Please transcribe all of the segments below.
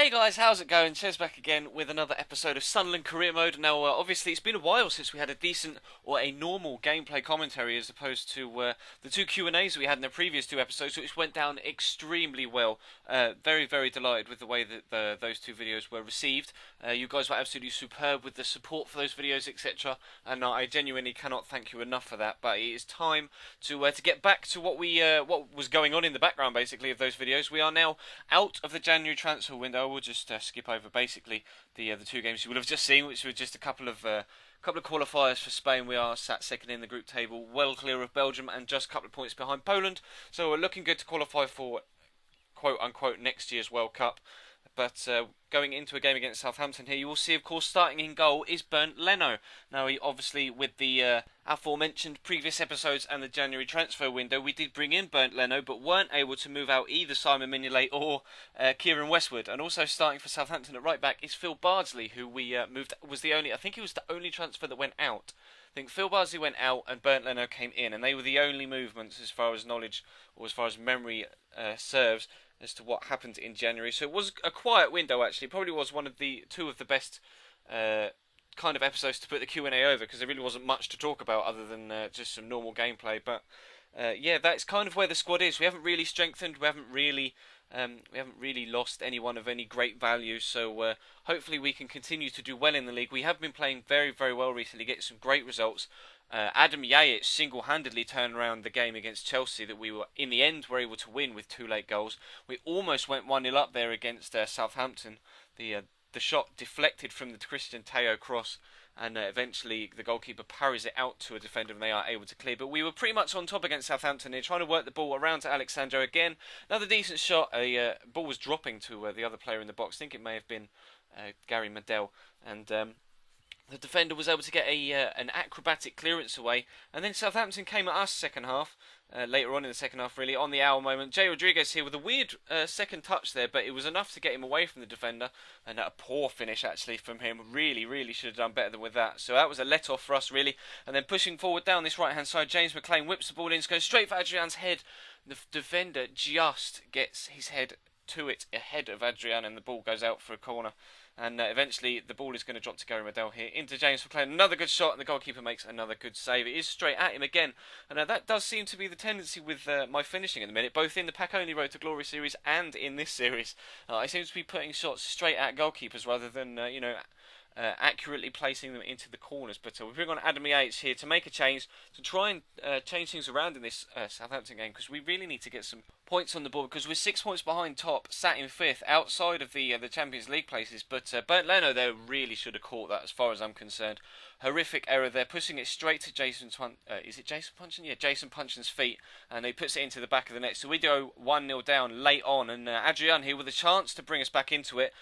Hey guys, how's it going? Chez back again with another episode of Sunderland Career Mode. Now, obviously, it's been a while since we had a decent or a normal gameplay commentary as opposed to the two Q&As we had in the previous two episodes, which went down extremely well. Very, very delighted with the way that those two videos were received. You guys were absolutely superb with the support for those videos, etc. And I genuinely cannot thank you enough for that. But it is time to get back to what was going on in the background, basically, of those videos. We are now out of the January transfer window. We'll just skip over basically the two games you would have just seen, which were just a couple of qualifiers for Spain. We are sat second in the group table, well clear of Belgium, and just a couple of points behind Poland. So we're looking good to qualify for quote unquote next year's World Cup. But going into a game against Southampton here, you will see, of course, starting in goal is Bernd Leno. Now, he obviously, with the aforementioned previous episodes and the January transfer window, we did bring in Bernd Leno, but weren't able to move out either Simon Mignolet or Kieran Westwood. And also starting for Southampton at right back is Phil Bardsley, who we moved. I think he was the only transfer that went out. I think Phil Bardsley went out and Bernd Leno came in, and they were the only movements as far as knowledge or as far as memory serves as to what happened in January. So it was a quiet window, actually. Probably was two of the best kind of episodes to put the Q&A over, because there really wasn't much to talk about other than just some normal gameplay. But yeah, that's kind of where the squad is. We haven't really strengthened. We haven't really lost anyone of any great value. So hopefully we can continue to do well in the league. We have been playing very, very well recently, getting some great results. Adam Yayic single-handedly turned around the game against Chelsea that we were, in the end, were able to win with two late goals. We almost went 1-0 up there against Southampton. The shot deflected from the Christian Teo cross, and eventually the goalkeeper parries it out to a defender and they are able to clear. But we were pretty much on top against Southampton. They're trying to work the ball around to Alexandro again. Another decent shot. A ball was dropping to the other player in the box. I think it may have been Gary Medel. And the defender was able to get an acrobatic clearance away, and then Southampton came at us second half, later on in the second half really, on the hour moment. Jay Rodriguez here with a weird second touch there, but it was enough to get him away from the defender, and a poor finish actually from him. Really, really should have done better than with that. So that was a let-off for us really, and then pushing forward down this right-hand side, James McLean whips the ball in, goes straight for Adrian's head. The defender just gets his head to it ahead of Adrian, and the ball goes out for a corner. And eventually the ball is going to drop to Gary Medel here into James McLean. Another good shot, and the goalkeeper makes another good save. It is straight at him again. And that does seem to be the tendency with my finishing at the minute, both in the Pack Only Road to Glory series and in this series. I seem to be putting shots straight at goalkeepers rather than, accurately placing them into the corners. But we bring on Adam Yates here to make a change, to try and change things around in this Southampton game, because we really need to get some points on the board, because we're 6 points behind top, sat in fifth, outside of the Champions League places. But Bernd Leno there really should have caught that, as far as I'm concerned. Horrific error there, pushing it straight to Jason Puncheon? Yeah, Jason Puncheon's feet, and he puts it into the back of the net. So we go 1-0 down late on, and Adrian here with a chance to bring us back into it.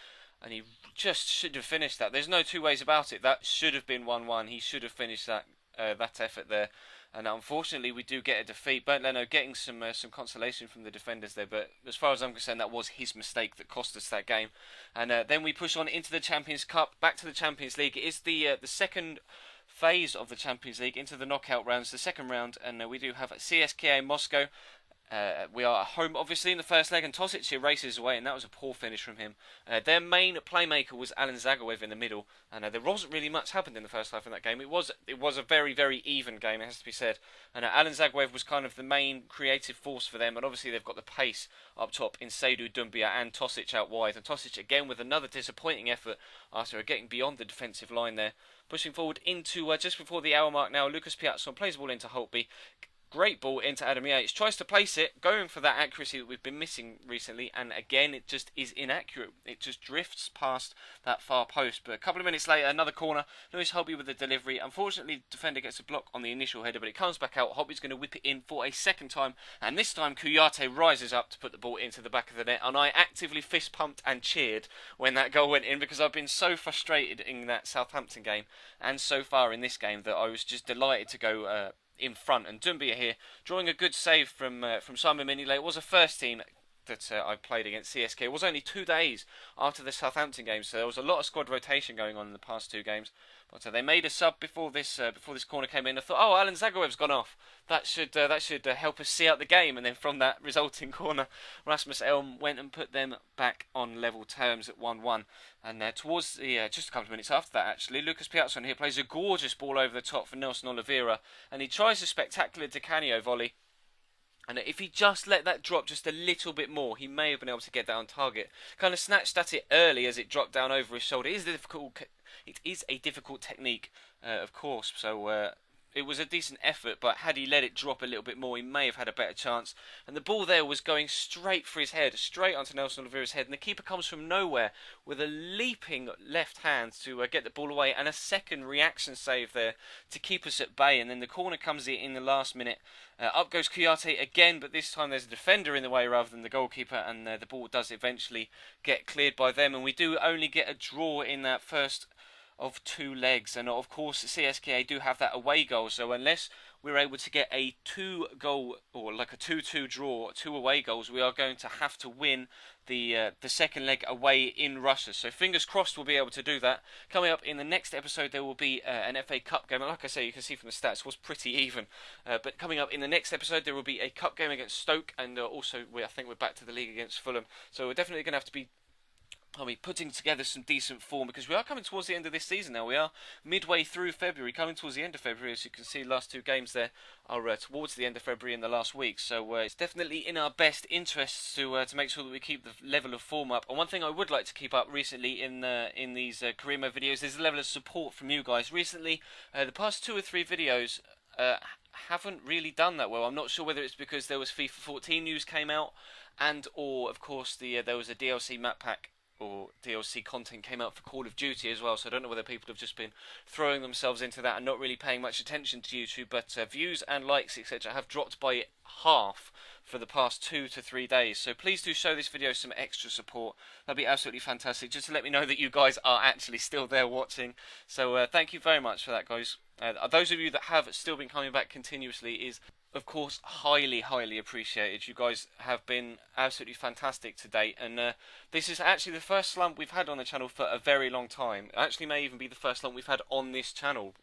And he just should have finished that. There's no two ways about it. That should have been 1-1. He should have finished that effort there. And unfortunately, we do get a defeat. Bernd Leno getting some consolation from the defenders there. But as far as I'm concerned, that was his mistake that cost us that game. And then we push on into the Champions Cup, back to the Champions League. It is the second phase of the Champions League into the knockout rounds, the second round. And we do have CSKA Moscow. We are at home, obviously, in the first leg, and Tosic here races away, and that was a poor finish from him. Their main playmaker was Alan Zagoev in the middle, and there wasn't really much happened in the first half in that game. It was a very, very even game, it has to be said. And Alan Zagoev was kind of the main creative force for them, and obviously they've got the pace up top in Seydou Doumbia and Tosic out wide. And Tosic again with another disappointing effort after getting beyond the defensive line there. Pushing forward into just before the hour mark now, Lucas Piazon plays the ball into Holtby. Great ball into Adam Yates, tries to place it, going for that accuracy that we've been missing recently, and again it just is inaccurate. It just drifts past that far post. But a couple of minutes later, another corner, Lewis Holtby with the delivery. Unfortunately, the defender gets a block on the initial header, but it comes back out. Holtby's going to whip it in for a second time, and this time Kouyaté rises up to put the ball into the back of the net, and I actively fist pumped and cheered when that goal went in, because I've been so frustrated in that Southampton game, and so far in this game, that I was just delighted to go in front. And Doumbia here drawing a good save from Simon Mignolet. It was a first team that I played against CSK. It was only 2 days after the Southampton game, so there was a lot of squad rotation going on in the past two games. But they made a sub before this corner came in. I thought, oh, Alan Zagorev's gone off. That should help us see out the game. And then from that resulting corner, Rasmus Elm went and put them back on level terms at 1-1. And towards the just a couple of minutes after that, actually, Lucas Piazza here plays a gorgeous ball over the top for Nelson Oliveira, and he tries a spectacular Di Canio volley. And if he just let that drop just a little bit more, he may have been able to get that on target. Kind of snatched at it early as it dropped down over his shoulder. It is a difficult technique, of course. So it was a decent effort, but had he let it drop a little bit more, he may have had a better chance. And the ball there was going straight for his head, straight onto Nelson Oliveira's head. And the keeper comes from nowhere with a leaping left hand to get the ball away, and a second reaction save there to keep us at bay. And then the corner comes in the last minute. Up goes Kouyaté again, but this time there's a defender in the way rather than the goalkeeper, and the ball does eventually get cleared by them. And we do only get a draw in that first of 2 legs, and of course CSKA do have that away goal, so unless we're able to get a 2-goal or like a 2-2 draw, 2 away goals, we are going to have to win the second leg away in Russia. So fingers crossed we'll be able to do that. Coming up in the next episode there will be an FA Cup game, and like I say, you can see from the stats it was pretty even, but coming up in the next episode there will be a cup game against Stoke, and also I think we're back to the league against Fulham, so we're definitely going to have to be putting together some decent form, because we are coming towards the end of this season now. We are midway through February, coming towards the end of February. As you can see, the last 2 games there are towards the end of February in the last week. So it's definitely in our best interests to make sure that we keep the level of form up. And one thing I would like to keep up recently in these career mode videos is the level of support from you guys. Recently, the past 2 or 3 videos haven't really done that well. I'm not sure whether it's because there was FIFA 14 news came out, and or of course there was a DLC map pack or DLC content came out for Call of Duty as well, so I don't know whether people have just been throwing themselves into that and not really paying much attention to YouTube, but views and likes etc have dropped by half for the past 2 to 3 days, so please do show this video some extra support. That'd be absolutely fantastic, just to let me know that you guys are actually still there watching. So thank you very much for that, guys. Those of you that have still been coming back continuously is of course highly appreciated. You guys have been absolutely fantastic to date, and this is actually the first slump we've had on the channel for a very long time. It actually may even be the first slump we've had on this channel,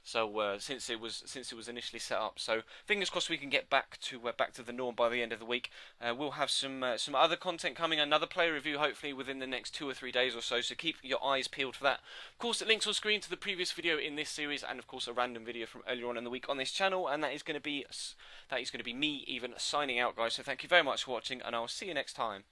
so since it was initially set up. So fingers crossed we can get back to the norm by the end of the week. We'll have some other content coming, another player review hopefully within the next 2 or 3 days or so, so keep your eyes peeled for that. Of course, the links on screen to the previous video in this series, and of course a random video from earlier on in the week on this channel, and that is going to be me even signing out, guys. So thank you very much for watching, and I'll see you next time.